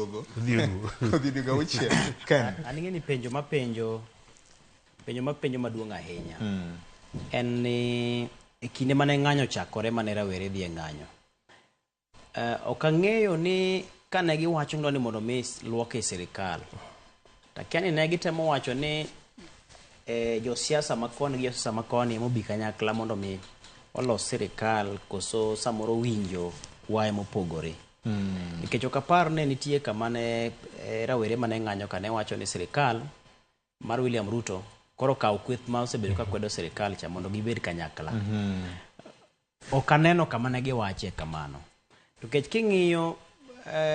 oduogo. Odiogo auchiel. Ken. An ing'e ni penjo maduong' ahinya. En ni e kinde mane ng'anyo chakore mane rawere dhi e ng'anyo. Ok ang'eyo ni kane giwacho ni mondo mi luoke sirikal. Takia ni ne gitemo wacho ni josiasa makoni gi josiasa makoni mobi kanyakla mondo mi olos sirikal koso samoro winjo waye mopogore. Nikech ok apar ne nitie kama ne rawere mane ng'anyo kane wacho ni sirikal mar William Ruto koro kaw kweth ma osebedo ka kwedo sirikal cha mondo gibed kanyakla. Ok aneno kama ne giwache kamano. To kech king'iyo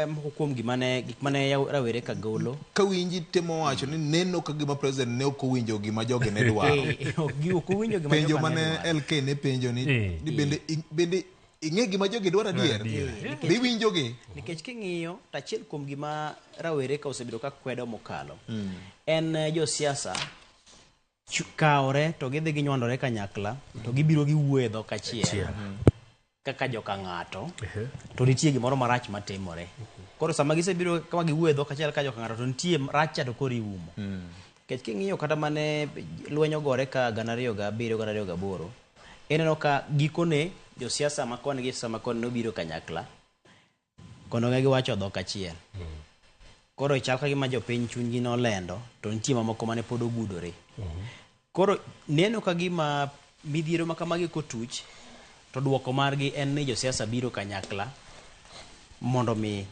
moko kuom gik mane rawere ka golo ka winji temo wacho ni neno ka gima president ne ok owinjo gima joge ne dwaro. Ok owinjo gima penjo mane LK ne penjo ni bende ing'e gima joge dwaro adier. Dhi winjogi. Nikech king'iyo tachiel kuom gima rawere ka osebedo ka kwedo mokalo en josiasa kawre to gidhi ginywandore kanyakla to gibiro giwuoyo dhok achiel kaka joka ng'ato to nitie gimoro marach matimore. Koro sama gisebiro kama giwuoyo dhok achiel ka joka ng'ato to nitie rach to koro iumo. Nikech king'iyo kata mane lweny ogore ka 2007 2008 eneno ka gikone josiasa makoni gi josiasa makoni nobiro kanyakla kono giwacho dhok achiel. Koro chal ka gima jopiny chunygi nolendo to nitie mamoko mane pod ogudore. Koro neno ka gima midhiero makamagi kotuch to duoko margi en ni josiasa biro kanyakla mondo mi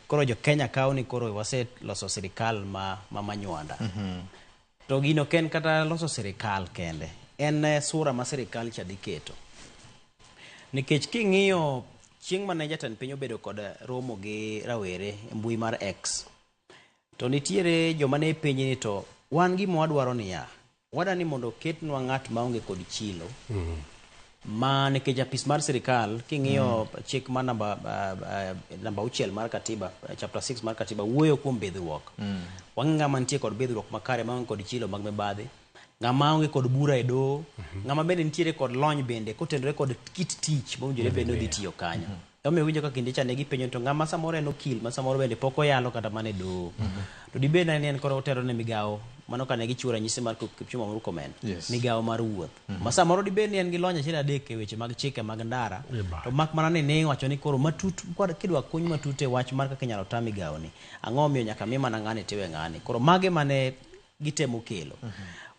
koro jo Kenya kaw ni koro wase loso sirikal ma manywanda. To gino ken kata loso sirikal kende en sura ma sirikal cha dhi keto. Nikech king'iyo chieng' mane jatend piny obedo kod romo gi rawere e mbui mar X to nitiere joma ne penjo ni to wan gima wadwaro niya wadani mondo ketnwa ng'at maonge kod chilo ma nikech apis mar sirikal king'iyo chik mar namba 6 mar katiba chapter 6 mar katiba wuoyo kuom bedhruok. Ng'ama nitie kod bedhruok makare maonge kod chilo mag mibadhi, ng'ama onge kod bura e doho, ng'ama bende nitiere kod lony bende kotendore kod kit tich mowinjore bende odhi tiyo kanyo. Omiyo winjo ka kinde cha ne gipenjo to ng'ama samoro en okil ma samoro bende pok oyalo kata mana e doho. To dibed ni en koro otero ne migawo mano kane gichiwo ranyisi mar Kipchumba Murkomen migawo mar wuoth. Ma samoro dibed ni en gi lony achiel adek e weche mag chike mag ndara to mak mana ni ne wacho ni koro matut kidwa kuny matut e wach mar kaka inyalo ta migawo ni. Ang'o miyo nyaka mi mana ng'ane tiwe ng'ane. Koro mage mane gitemo kelo.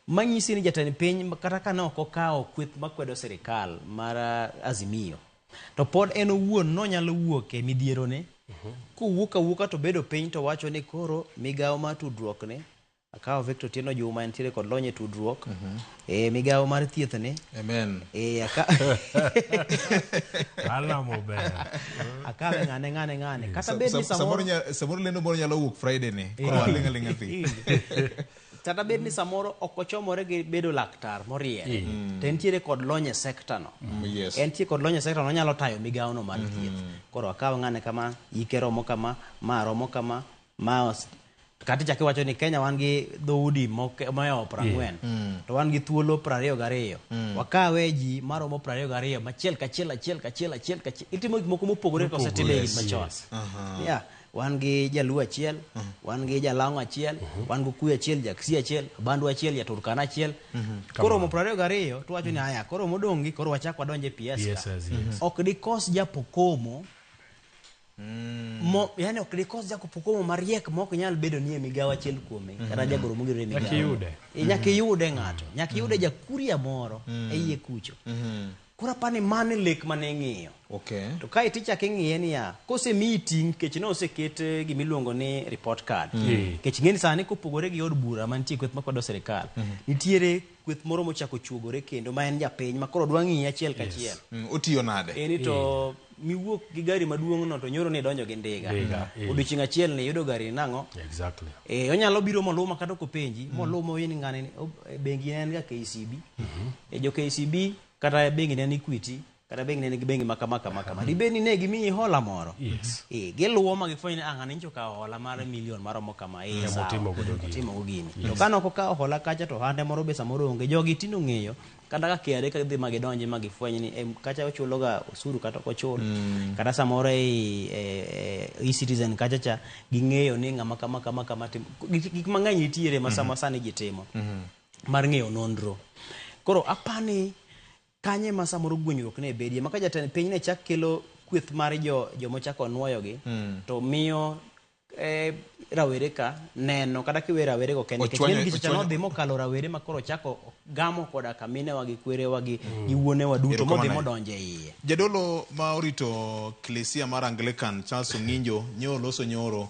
Manyisi ni jatend piny kata ka ne ok okawo kweth makwedo sirikal mar Azimio to pod en owuon nonyalo wuok e midhierone kowuok to bedo piny to wacho ni koro migawo mar tudruok ne akawo Victor Tieno Juma entiere kod lony e tudruok migawo mar thieth ne alamo ber akawe ng'ane kata bed ni samoro lendo moro nyalo wuok Friday ne koro alinga thi kata bed ni samoro ok ochomore gi bedo laktar moriere to entiere kod lony e sekta no. Entiere kod lony e sekta no nyalo tayo migawo no mar thieth. Koro akaw ng'ane kama ike romo kama ma romo kama ma kata chaki wacho ni Kenya wan gi dhoudi moyo 40 to wan gi thuolo 22 wakawe ji maromo 22 machiel kachiel itimo gik moko mopogore ka osetime gik machon. Wan gi Jaluo achiel, wan gi Jalang'o achiel, wan gi Kuyu achiel, Jaksi achiel, Bandu achiel, Jaturkana achiel. Koro mo 22 to wacho ni haya koro modongi koro wachak wadonje PS. Ok dikos Japokomo yani ok dikos Japokomo mariek ma ok nyal bedo ni e migawo achiel kuome kata jagoro mogire e migawo. Nyaka yude ng'ato, nyaka yude jakuria moro e iye kucho. Kura pani mane lek mane ng'iyo. To ka iticha king'iye niya kose meeting kech no oseket gimiluongo ni report card. Kech ng'eni sani kopogore gi od bura mantie kweth makwedo sirikal. Nitiere kweth moro mochako chuogore kendo ma en japiny ma koro dwa ng'iye achiel kachiel. Otiyo nade? Eni to miwuok gi gari maduong' no to nyoro ni donjo gi ndiga. Odiochieng' achiel ni yudo gari nang'o? Onyalo biro moluma kata kopenji molumo yini ng'ane bengi en ga KCB. Jo KCB kata bengi ne Equity kata bengi ne bengi makama dibeni ne gimiyi hola moro giluwo ma gifwenyo ni ng'ani nyocha okawo hola mar milion maromo kama otimo go gini to kane ok okawo hola kacha to hande moro be samoro onge jogi tino ng'eyo kata ka KRA ka gidhi ma gidonji ma gifwenyo ni kacha ochuloga osuru kata ok ochul kata samoro e-citizen kacha cha ging'eyo ni ng'ama kama gik mang'eny nitiere ma sama sani gitimo mar ng'eyo nonro. Koro apani kanye ma samoro gwenyruok ne bedie maka jatend piny ne chak kelo kweth mar jomochako nuoyogi to miyo rawere ka neno kata kiwe rawere go kende kendo gicha no dhi mokalo rawere makoro chako gamo koda kaminewa gi kwerewa gi wuonewa duto modhi modonje iye. Jadolo ma orito Klesia mar Anglican Charles Ong'injo nyolo loso nyoro